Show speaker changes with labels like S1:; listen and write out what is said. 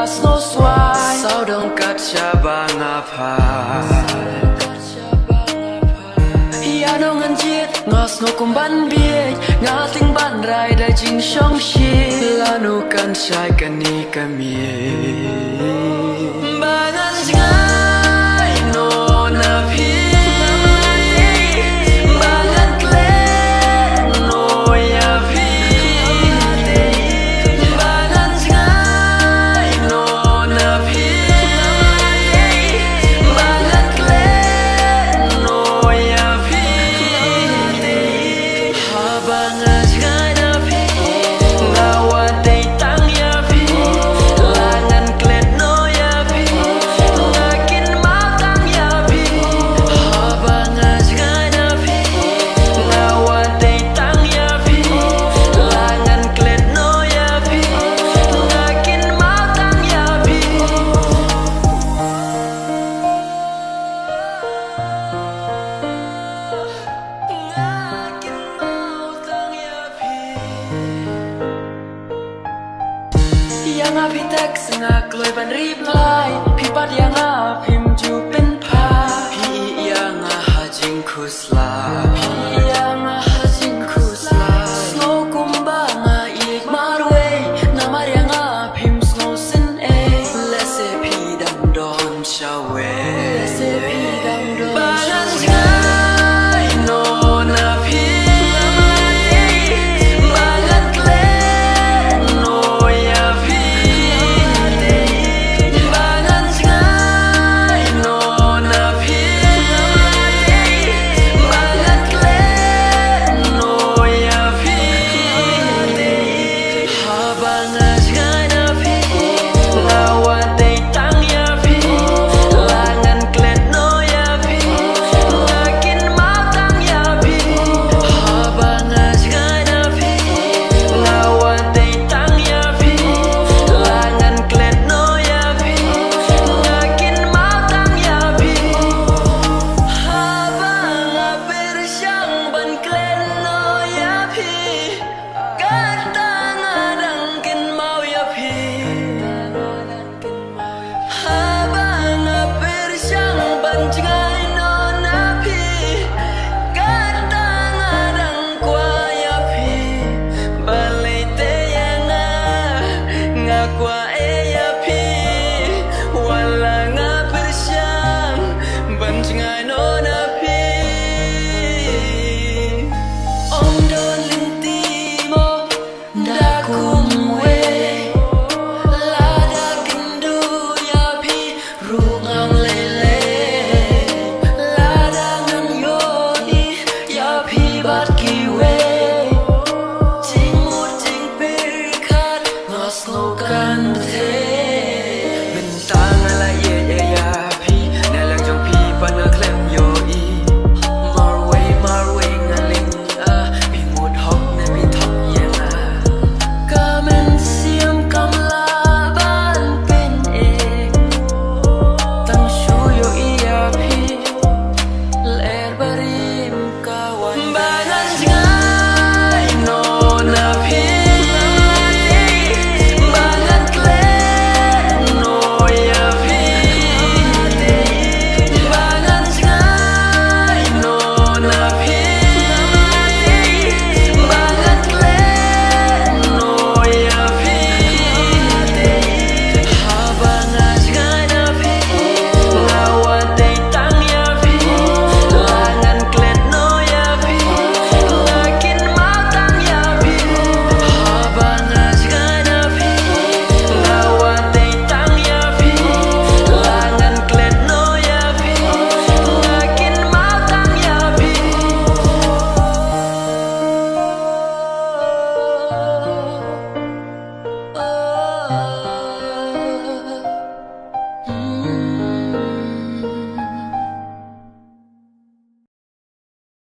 S1: as no swai sao dong kat cabang apa ya no ngan chiết ngos no kum ban biếc ngã tiếng ban rai đại chính song shi la no kan chai kan ni kan mi bangan ngai no na phi bangan kle no ya phi bangan ngai no na phi bangan kle no ya phi bangan ngai na phi ngawat day tang ya phi langan klet no ya phi ngakin matang ya phi bangan ngai na phi ngawat day tang ya phi langan klet no ya phi ngakin matang ya phi yang api tek sengak loi ban rip lai pipat yang apim ju pen pa pi yang hajing khus lai